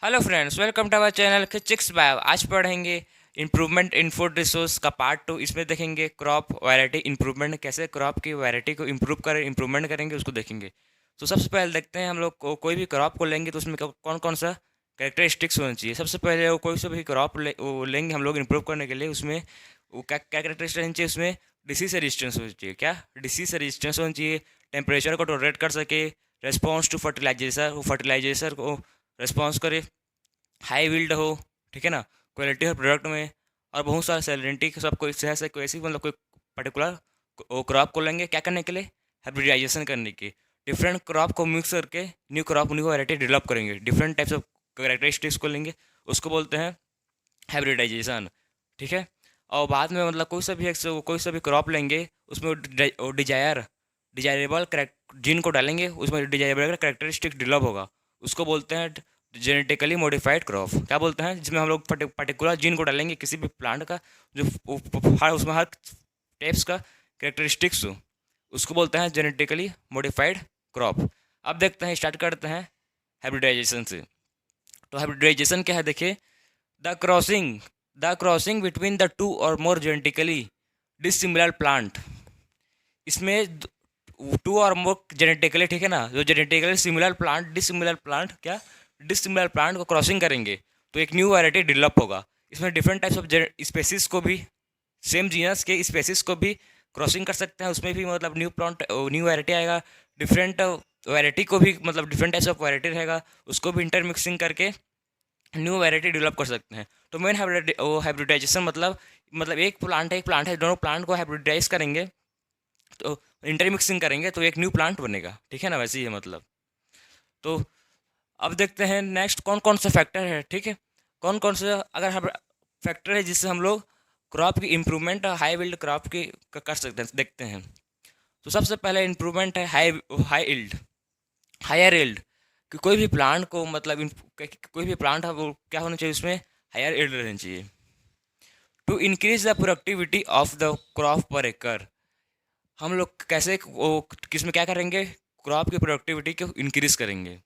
Hello friends, welcome to our channel खिचिक्स बाय। आज पढ़ेंगे इम्प्रूवमेंट इन फूड रिसोर्स का पार्ट 2। इसमें देखेंगे क्रॉप वैरायटी इम्प्रूवमेंट, कैसे क्रॉप की वैरायटी को इम्प्रूव करें, इम्प्रूवमेंट करेंगे उसको देखेंगे। तो सबसे पहले देखते हैं हम लोग कोई भी क्रॉप को लेंगे तो उसमें कौन कौन सा कैरेक्टरिस्टिक्स होना चाहिए। सबसे पहले वो कोई सा भी क्रॉप लेंगे हम लोग इम्प्रूव करने के लिए, उसमें वो क्या क्या कैरेक्टरिस्टिक्स होनी चाहिए। उसमें डिसीज रेजिस्टेंस होनी चाहिए। क्या डिसीज रेजिस्टेंस होनी चाहिए, टेम्परेचर को टॉलरेट कर सके, रेस्पॉन्स टू फर्टिलाइजेशन, फर्टिलाइजेशन को रेस्पॉन्स करे, हाई विल्ड हो, ठीक है ना, क्वालिटी हो प्रोडक्ट में, और बहुत सारा सैलेंटी सब कोई शहर से कोई ऐसी मतलब कोई पर्टिकुलर क्रॉप को लेंगे क्या करने के लिए, हाइब्रिडाइजेशन करने के। डिफरेंट क्रॉप को मिक्स करके new crop, new variety develop करेंगे। डिफरेंट टाइप्स ऑफ कैरेक्टरिस्टिक्स को लेंगे, उसको बोलते हैं हाइब्रिडाइजेशन, ठीक है। और बाद में मतलब कोई सा भी क्रॉप लेंगे, उसमें डिजायरेबल जीन को डालेंगे, उसमें डिजायरेबल करेक्टरिस्टिक डेवलप होगा, उसको बोलते हैं जेनेटिकली मॉडिफाइड क्रॉप। क्या बोलते हैं, जिसमें हम लोग पर्टिकुलर जीन को डालेंगे किसी भी प्लांट का, जो हर उसमें हर टाइप्स का करेक्टरिस्टिक्स हो, उसको बोलते हैं जेनेटिकली मॉडिफाइड क्रॉप। अब देखते हैं, स्टार्ट करते हैं हाइब्रिडाइजेशन से। तो हाइब्रिडाइजेशन क्या है, देखिए, the crossing the crossing between the two और मोर जेनेटिकली डिसिमिलर प्लांट। इसमें टू और मोर जेनेटिकली, ठीक है ना, जो genetically similar plant, dissimilar plant, क्या डिसिमिलर प्लांट को क्रॉसिंग करेंगे तो एक न्यू वैरायटी डेवलप होगा। इसमें डिफरेंट टाइप्स ऑफ स्पेसिस को भी, सेम जीनस के स्पेसिस को भी क्रॉसिंग कर सकते हैं, उसमें भी मतलब न्यू प्लांट, न्यू वैरायटी आएगा। डिफरेंट वैरायटी को भी मतलब डिफरेंट टाइप्स ऑफ वैरायटी रहेगा, उसको भी इंटरमिक्सिंग करके न्यू वैरायटी डेवलप कर सकते हैं। तो मेन हाइब्रिडाइजेशन मतलब एक प्लांट है, दोनों प्लांट को हाइब्रिडाइज करेंगे तो इंटरमिक्सिंग करेंगे तो एक न्यू प्लांट बनेगा, ठीक है ना, वैसे ही है मतलब। तो अब देखते हैं नेक्स्ट कौन कौन से फैक्टर है, ठीक है, कौन कौन से अगर हम फैक्टर है जिससे हम लोग क्रॉप की इम्प्रूवमेंट, हाई विल्ड क्रॉप की कर सकते हैं, देखते हैं। तो सबसे पहले इम्प्रूवमेंट है high high yield, higher yield. कि कोई भी प्लांट को मतलब कोई भी प्लांट है वो क्या होना चाहिए, उसमें हायर इल्ड रहनी चाहिए। To increase the productivity of the crop per acre. हम लोग कैसे किस में क्या करेंगे, क्रॉप की प्रोडक्टिविटी को इंक्रीज करेंगे।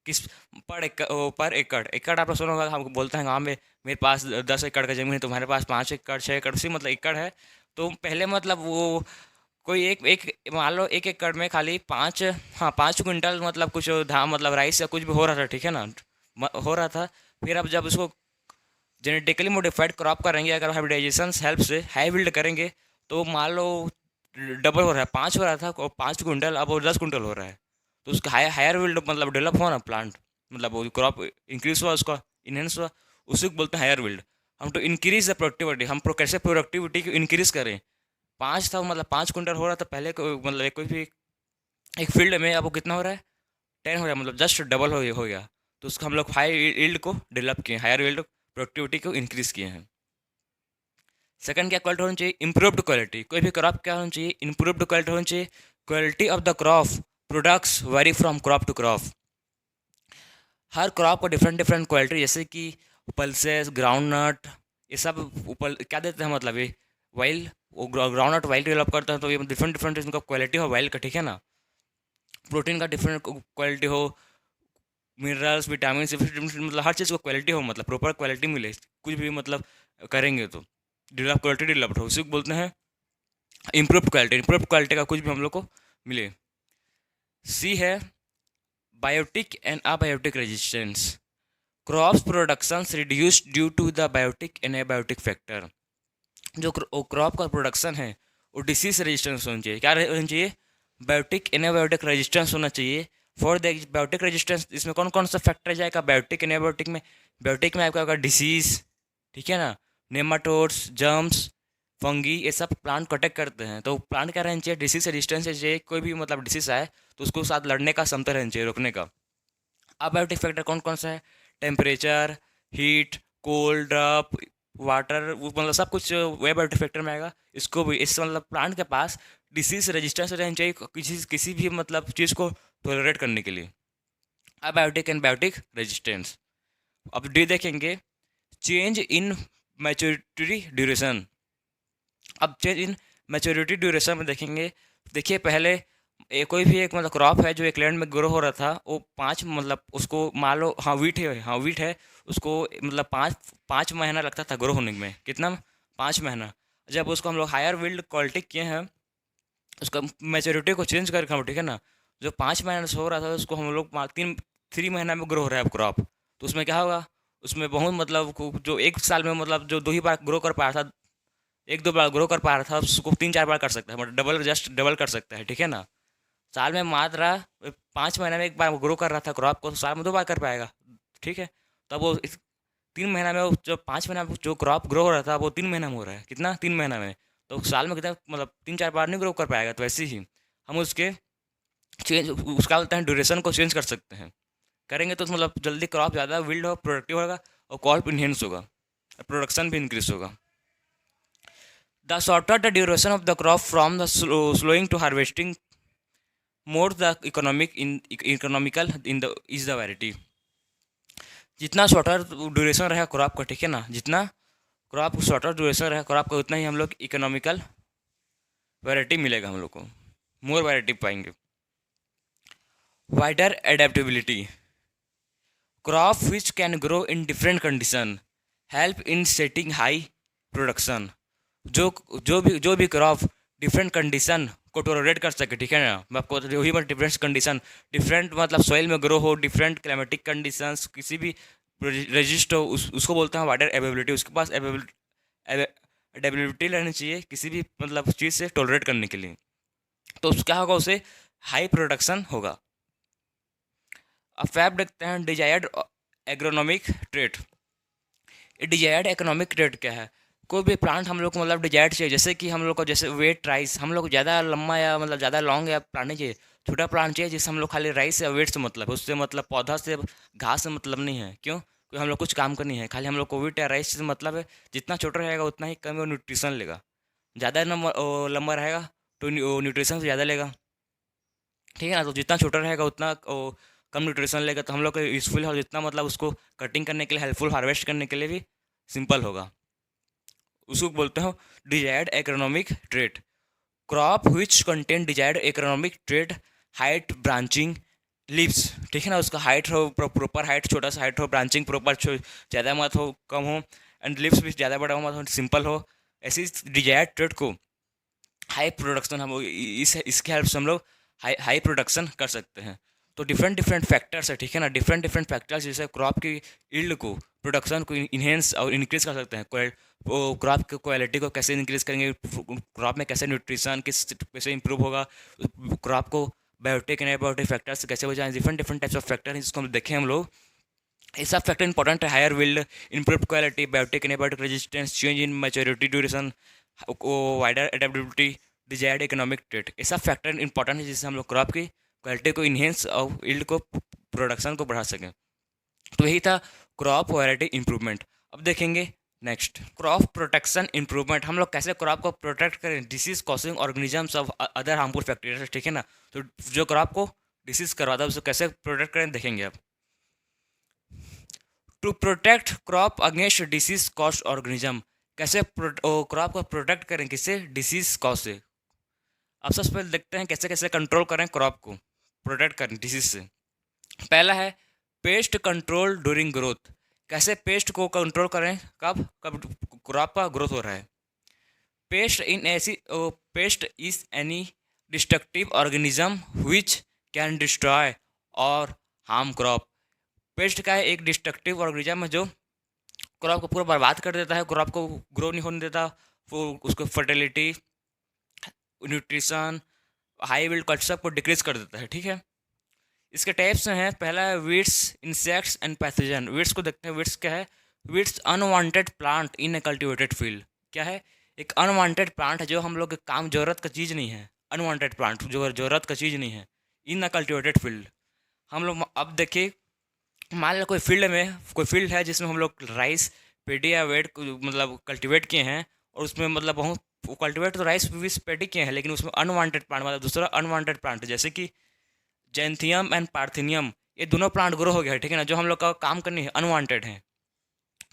किस पर एकड़ आप लोग सुना होगा, हम बोलते हैं गाँव में मेरे पास 10 एकड़ का ज़मीन है, तुम्हारे पास 5 एकड़ 6 एकड़ से मतलब एकड़ है। तो पहले मतलब वो कोई एक एक मान लो 1 एकड़ में खाली 5 क्विंटल मतलब कुछ धान मतलब राइस या कुछ भी हो रहा था, ठीक है ना, हो रहा था। फिर अब जब उसको जेनेटिकली मॉडिफाइड क्रॉप करेंगे, अगर हाइब्रिडाइजेशन हेल्प से हाई बिल्ड करेंगे, तो मान लो डबल हो रहा है, 5 हो रहा था और 5 क्विंटल अब वो 10 क्विंटल हो रहा है। तो उसका हायर बिल्ड मतलब डेवलप हुआ ना प्लांट, मतलब वो क्रॉप इंक्रीज हुआ, उसका इनहेंस हुआ, उसी को बोलते हैं हायर बिल्ड। हम तो इंक्रीज द प्रोडक्टिविटी, कैसे प्रोडक्टिविटी को इंक्रीज करें। 5 था मतलब 5 क्विंटल हो रहा था पहले मतलब कोई भी एक फील्ड में, अब वो कितना हो रहा है, 10 हो रहा है, मतलब जस्ट डबल हो गया। तो उसको हम लोग हाई यील्ड को डेवलप किए, हायर यील्ड प्रोडक्टिविटी को इंक्रीज किए हैं। सेकंड क्या क्वालिटी होनी चाहिए, इंप्रूव्ड क्वालिटी। कोई भी क्रॉप क्या होनी चाहिए, इंप्रूव्ड क्वालिटी होनी चाहिए। Quality of the crop products vary from crop to crop. हर क्रॉप को डिफरेंट डिफरेंट क्वालिटी, जैसे कि पल्सेस, ग्राउंड नट, ये सब ऊपर क्या देते हैं, मतलब ये वाइल, वो ग्राउंड नट वाइल डेवलप करता है, तो ये डिफरेंट डिफरेंट इनका क्वालिटी हो वाइल का, ठीक है ना। प्रोटीन का डिफरेंट क्वालिटी हो, मिनरल्स, विटामिन मतलब हर चीज़ को क्वालिटी हो, मतलब प्रॉपर क्वालिटी मिले, कुछ भी मतलब करेंगे तो डेवलप क्वालिटी डेवलप्ड हो, उसी को बोलते हैं इम्प्रूव्ड क्वालिटी। इम्प्रूव्ड क्वालिटी का कुछ भी हम लोग को मिले। सी है biotic and abiotic resistance. Crops productions reduced due to the biotic and abiotic factor. जो क्रॉप का प्रोडक्शन है वो डिसीज रेजिस्टेंस होना चाहिए। क्या होना चाहिए, बायोटिक एनाबायोटिक रेजिस्टेंस होना चाहिए। फॉर द बायोटिक रेजिस्टेंस इसमें कौन कौन सा फैक्टर जाएगा, बायोटिक एनाबायोटिक में। बायोटिक में आपका होगा डिसीज, ठीक है ना, नेमाटोड्स, जर्म्स, फंगी, ये सब प्लांट को अटैक करते हैं। तो प्लांट क्या रहना चाहिए, डिसीज रेजिस्टेंस चाहिए, कोई भी मतलब डिसीज आए तो उसको साथ लड़ने का क्षमता रहना चाहिए, रोकने का। अबायोटिक फैक्टर कौन कौन सा है, temperature, heat, cold, drop, water, वो मतलब सब कुछ वेब बायोटिक फैक्टर में आएगा। इसको भी इस मतलब प्लांट के पास डिसीज रेजिस्टेंस रहनी चाहिए, किसी भी मतलब चीज़ को टॉलरेट करने के लिए। Abiotic and biotic resistance. अब डी देखेंगे, चेंज इन मैच्योरिटी ड्यूरेशन। अब चेंज इन मैच्योरिटी ड्यूरेशन में देखेंगे, देखिए पहले कोई भी एक मतलब क्रॉप है जो एक लैंड में ग्रो हो रहा था, वो 5 मतलब उसको मान लो, हाँ वीट है, उसको मतलब 5 महीना लगता था ग्रो होने में। कितना? 5 महीना। जब उसको हम लोग हायर बिल्ड क्वालिटी किए हैं, उसका मैच्योरिटी को चेंज करके हम, ठीक है ना, जो 5 महीना से हो रहा था उसको हम लोग 3 महीना में ग्रो हो रहा है अब क्रॉप। तो उसमें क्या होगा? उसमें बहुत मतलब जो एक साल में मतलब जो 2 ही बार ग्रो कर पा रहा था, 1-2 बार ग्रो कर पा रहा था, उसको 3-4 बार कर सकता है, मतलब डबल, जस्ट डबल कर सकता है, ठीक है ना। साल में मात्र 5 महीने में एक बार ग्रो कर रहा था क्रॉप को, तो साल में 2 बार कर पाएगा, ठीक है। तब वो 3 महीना में जो 5 महीना में जो क्रॉप ग्रो हो रहा था वो 3 महीना में हो रहा है। कितना? 3 महीना में। तो साल में कितना मतलब 3-4 बार नहीं ग्रो कर पाएगा। तो ऐसे ही हम उसके चेंज, उसका बोलते हैं ड्यूरेशन को चेंज कर सकते हैं। करेंगे तो मतलब जल्दी क्रॉप ज़्यादा बिल्ड हो, प्रोडक्टिव होगा, और क्रॉप इन्हेंस होगा, प्रोडक्शन भी इंक्रीज होगा। The shorter the duration of the crop from the sowing to harvesting, more the economical in the is the variety. जितना शॉर्टर ड्यूरेशन रहेगा क्रॉप का, ठीक है ना, जितना क्रॉप शॉर्टर ड्यूरेशन रहेगा क्रॉप का, उतना ही हम लोग इकोनॉमिकल वैरायटी मिलेगा हम लोग को, मोर वैरायटी पाएंगे। Wider adaptability, crop which can grow in different condition help in setting high production. जो जो भी क्रॉप डिफरेंट कंडीशन को टोलरेट कर सके, ठीक है ना। मैं आपको वही बात, डिफरेंट कंडीशन, डिफरेंट मतलब सॉइल में ग्रो हो, डिफरेंट क्लाइमेटिक कंडीशंस, किसी भी रजिस्ट हो, उसको बोलते हैं वाइडर एवेबिलिटी। उसके पास एडेबिलिटी रहनी चाहिए किसी भी मतलब चीज़ से टोलरेट करने के लिए। तो क्या होगा? उसे हाई प्रोडक्शन होगा। अब फैक्ट देखते हैं, desired agronomic trait. Desired economic trait क्या है? कोई भी प्लांट हम लोग को मतलब डिजायर्ड चाहिए, जैसे कि हम लोग को जैसे वेट राइस, हम लोग ज़्यादा लंबा या मतलब ज़्यादा लॉन्ग या प्लांट नहीं चाहिए, छोटा प्लांट चाहिए जिससे हम लोग खाली राइस या वेट से मतलब है, उससे मतलब पौधा से घास से मतलब नहीं है। क्यों? क्योंकि हम लोग कुछ काम करनी है, खाली हम लोग को वेट या राइस से मतलब है। जितना छोटा रहेगा उतना ही कम वो न्यूट्रिशन लेगा, ज़्यादा लंबा रहेगा तो न्यूट्रिशन से ज़्यादा लेगा, ठीक है ना। तो जितना छोटा रहेगा उतना कम न्यूट्रिशन लेगा, तो हम लोग को यूज़फुल है, और जितना मतलब उसको कटिंग करने के लिए हेल्पफुल, हार्वेस्ट करने के लिए भी सिंपल होगा। उसको बोलते हैं desired economic trait. Crop which contain desired economic trait, height, branching, leaves, ठीक है ना, उसका हाइट हो प्रॉपर हाइट, छोटा सा हाइट हो, ब्रांचिंग प्रॉपर ज़्यादा मत हो, कम हो, एंड लीव्स भी ज़्यादा बड़ा मत हो, सिंपल हो। ऐसी डिजायर्ड ट्रेट को हाई प्रोडक्शन, हम इसके हेल्प से हम लोग हाई हाई प्रोडक्शन कर सकते हैं। तो डिफरेंट डिफरेंट फैक्टर्स है, ठीक है ना, डिफरेंट डिफरेंट फैक्टर्स जैसे क्रॉप की यील्ड को, प्रोडक्शन को इन्हेंस और इंक्रीज कर सकते हैं। वो क्रॉप की क्वालिटी को कैसे इंक्रीज करेंगे, क्रॉप में कैसे न्यूट्रिशन किस कैसे इंप्रूव होगा, क्रॉप को बायोटिक एंटीबायोटिक फैक्टर्स कैसे हो जाए, different different types of factor हैं जिसको हम देखें हम लोग। ये सब फैक्टर इंपॉर्टेंट है। Higher yield, improve quality, biotic antibiotic resistance, change in maturity duration, wider adaptability, desired economic trait, ये सब फैक्टर इंपॉर्टेंट है जिससे हम लोग क्रॉप की क्वालिटी को इन्हेंस और यील्ड को, प्रोडक्शन को बढ़ा सकें। तो यही था क्रॉप वैरायटी इंप्रूवमेंट। अब देखेंगे नेक्स्ट, क्रॉप प्रोटेक्शन इंप्रूवमेंट। हम लोग कैसे क्रॉप को प्रोटेक्ट करें disease causing organisms of other harmful bacteria, ठीक है ना। तो जो क्रॉप को डिसीज करवाता है उसको कैसे प्रोटेक्ट करें देखेंगे अब। To protect crop against disease causing organism, कैसे क्रॉप को प्रोटेक्ट करें किससे? डिसीज कॉज से। अब सबसे पहले देखते हैं कैसे कैसे कंट्रोल करें क्रॉप को, प्रोटेक्ट करें डिसीज से। पहला है पेस्ट कंट्रोल ड्यूरिंग ग्रोथ। कैसे पेस्ट को कंट्रोल करें? कब कब क्रॉप का ग्रोथ हो रहा है। Paste is any destructive organism which can destroy और हार्म क्रॉप। पेस्ट का है एक डिस्ट्रक्टिव ऑर्गेनिज्म है जो क्रॉप को पूरा बर्बाद कर देता है, क्रॉप को ग्रो नहीं होने देता, वो उसको fertility, nutrition, high yield cut सब को डिक्रीज कर देता है, ठीक है। इसके टाइप्स हैं, पहला है weeds, insects and pathogen. Weeds को देखते हैं, वीड्स क्या है? Weeds unwanted plant in A cultivated field. क्या है? एक अनवांटेड प्लांट है जो हम लोग के काम जरूरत का चीज़ नहीं है, अनवांटेड प्लांट जो जरूरत का चीज़ नहीं है इन अ कल्टिवेटेड फील्ड। हम लोग अब देखिए, मान लो कोई फील्ड में, कोई फील्ड है जिसमें हम लोग राइस, पेडी या वेट मतलब कल्टीवेट किए हैं, और उसमें मतलब बहुत कल्टीवेट तो राइस भी पेडी किए हैं, लेकिन उसमें अनवांटेड प्लांट मतलब दूसरा अनवांटेड प्लांट जैसे कि जैंथियम एंड पार्थिनियम, ये दोनों प्लांट ग्रो हो गया है, ठीक है ना, जो हम लोग का काम करनी है अनवांटेड है,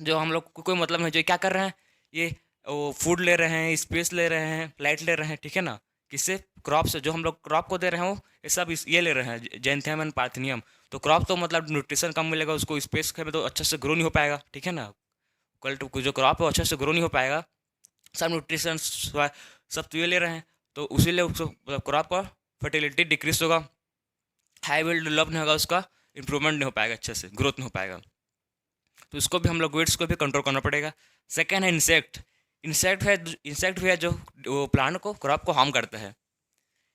जो हम लोग को कोई मतलब नहीं, जो क्या कर रहे हैं ये, वो फूड ले रहे हैं, स्पेस ले रहे हैं, लाइट ले रहे हैं, ठीक है ना, किससे? क्रॉप से जो हम लोग क्रॉप को दे रहे हैं वो ये सब ये ले रहे हैं जेंथियम एंड पार्थेनियम। तो क्रॉप तो मतलब न्यूट्रिशन कम मिलेगा उसको, स्पेस में तो अच्छे से ग्रो नहीं हो पाएगा, ठीक है ना। कल्ट जो क्रॉप है वो अच्छे से ग्रो नहीं हो पाएगा, सब न्यूट्रिशन सब तो ये ले रहे हैं, तो उसीलिए उसको मतलब क्रॉप का फर्टिलिटी डिक्रीज होगा, हाई विल डेवलप नहीं होगा, उसका इंप्रूवमेंट नहीं हो पाएगा, अच्छे से ग्रोथ नहीं हो पाएगा। तो इसको भी हम लोग वेट्स को भी कंट्रोल करना पड़ेगा। सेकेंड है इंसेक्ट। इंसेक्ट भी है जो प्लांट को क्रॉप को हार्म करता है।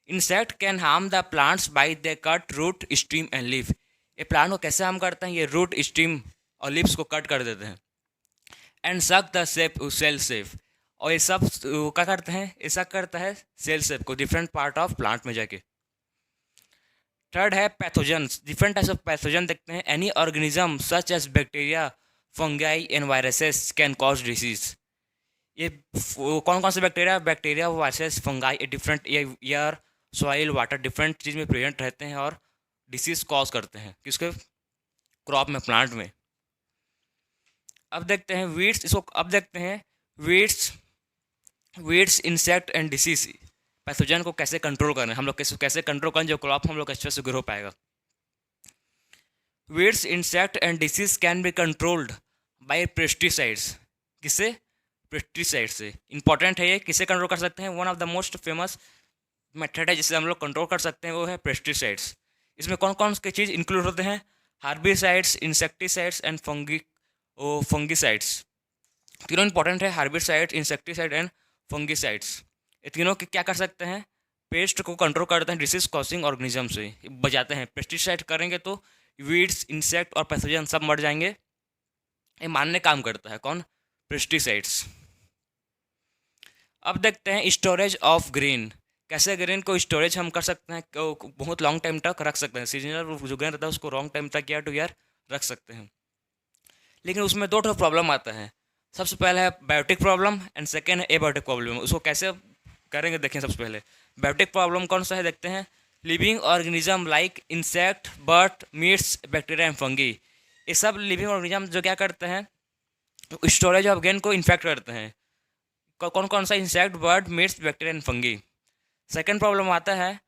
Insect can harm the plants by they cut root stem and leaf. ये प्लांट को कैसे हार्म करते हैं, ये रूट स्टीम और लीव्स को कट कर देते हैं। And suck the shape cell safe, और ये सब क्या करते हैं, ऐसा करता है सेल सेप को डिफरेंट पार्ट ऑफ प्लांट में जाके। थर्ड है pathogens. Different types of pathogen देखते हैं। Any organism such as bacteria, fungi and viruses can cause disease. ये कौन कौन से bacteria viruses fungi different air soil water different चीज़ में प्रेजेंट रहते हैं और डिसीज कॉज करते हैं किसके क्रॉप में, प्लांट में। अब देखते हैं वीड्स, इसको अब देखते हैं weeds insect and disease pathogen को कैसे कंट्रोल करें, हम लोग कैसे कंट्रोल करें जो क्रॉप हम लोग अच्छे से ग्रो पाएगा। Weeds insect and disease can be controlled by pesticides. किससे, पेस्टिसाइड से। इंपॉर्टेंट है ये, किसे कंट्रोल कर सकते हैं, one of the most famous method है जिससे हम लोग कंट्रोल कर सकते हैं, वो है पेस्टिसाइड्स। इसमें कौन कौन से चीज़ इंक्लूड होते हैं, हार्बिसाइड्स, इंसेक्टिसाइड्स एंड फंगिसाइड्स। तीनों इंपॉर्टेंट है, हार्बिसाइड, इंसेक्टिसाइड एंड फंगिसाइड्स। ये तीनों के क्या कर सकते हैं, पेस्ट को कंट्रोल करते हैं डिसीज कॉजिंग ऑर्गेनिज्म से बचाते हैं। पेस्टिसाइड करेंगे तो वीड्स इंसेक्ट और पैथोजन सब मर जाएंगे, ये मानने काम करता है कौन, पेस्टिसाइड्स। अब देखते हैं स्टोरेज ऑफ ग्रेन। कैसे ग्रेन को स्टोरेज हम कर सकते हैं, बहुत लॉन्ग टाइम तक रख सकते हैं। सीजनल जो ग्रेन रहता है उसको लॉन्ग टाइम तक ईयर टू ईयर रख सकते हैं, लेकिन उसमें दो प्रॉब्लम आता है। सबसे पहला है बायोटिक प्रॉब्लम एंड सेकेंड है एबायोटिक प्रॉब्लम। उसको कैसे करेंगे देखें। सबसे पहले बायोटिक प्रॉब्लम कौन सा है देखते हैं। Living organism like insect, bird, mites, bacteria and fungi. ये सब लिविंग ऑर्गेनिज्म जो क्या करते हैं, स्टोरेज ऑफ ग्रेन को इन्फेक्ट करते हैं। कौन कौन सा, insect, bird, mites, bacteria and fungi. Second problem आता है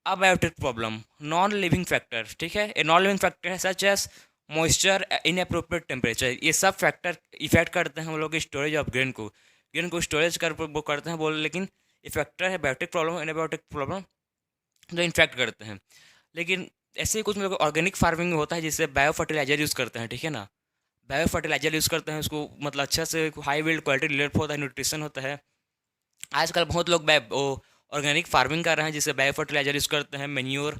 abiotic problem, non living factor. ठीक है, ये नॉन लिविंग फैक्टर है such as moisture, inappropriate temperature. ये सब फैक्टर इफेक्ट करते हैं हम लोग स्टोरेज ऑफ ग्रेन को स्टोरेज कर वो करते हैं बोल, लेकिन ये फैक्टर है बायोटिक प्रॉब्लम, एनाबायोटिक प्रॉब्लम जो इन्फेक्ट करते हैं। लेकिन ऐसे ही कुछ लोग ऑर्गेनिक फार्मिंग में होता है जिससे बायो फर्टिलाइजर यूज़ करते हैं, ठीक है ना। बायो फर्टिलाइजर यूज़ करते हैं, उसको मतलब अच्छा से हाई बिल्ड क्वालिटी डेवलप होता है, न्यूट्रिशन होता है। आजकल बहुत लोग ऑर्गेनिक फार्मिंग कर रहे हैं जिससे बायो फर्टिलाइजर यूज़ करते हैं, मेन्योर,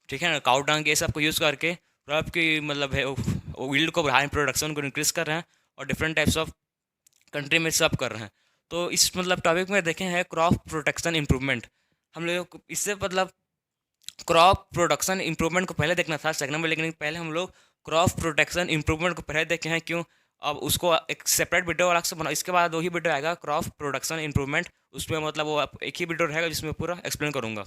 ठीक है ना, काउ डंग, ये सब को यूज़ करके क्रॉप की मतलब है यील्ड को बढ़ाएं, प्रोडक्शन को इंक्रीज कर रहे हैं और डिफरेंट टाइप्स ऑफ कंट्री में सब कर रहे हैं। तो इस मतलब टॉपिक में देखें है क्रॉप प्रोटेक्शन इम्प्रूवमेंट। हम लोग इससे मतलब क्रॉप प्रोडक्शन इम्प्रूवमेंट को पहले देखना था सेकंड में, लेकिन पहले हम लोग क्रॉप प्रोटेक्शन इम्प्रूवमेंट को पहले देखे हैं। क्यों, अब उसको एक सेपरेट वीडियो अलग से बना, इसके बाद 2 ही वीडियो आएगा क्रॉप प्रोडक्शन इम्प्रूवमेंट, उसमें मतलब वो एक ही वीडियो रहेगा जिसमें पूरा एक्सप्लेन करूँगा।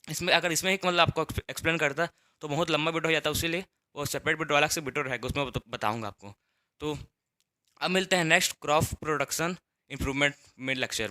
इसमें अगर इसमें ही मतलब आपको एक्सप्लेन करता तो बहुत लंबा वीडियो हो जाता है, उसीलिए वो सेपरेट वीडियो अलग से वीडियो रहेगा, उसमें बताऊँगा आपको। तो अब मिलते हैं नेक्स्ट क्रॉप प्रोडक्शन इम्प्रूवमेंट में लेक्चर में।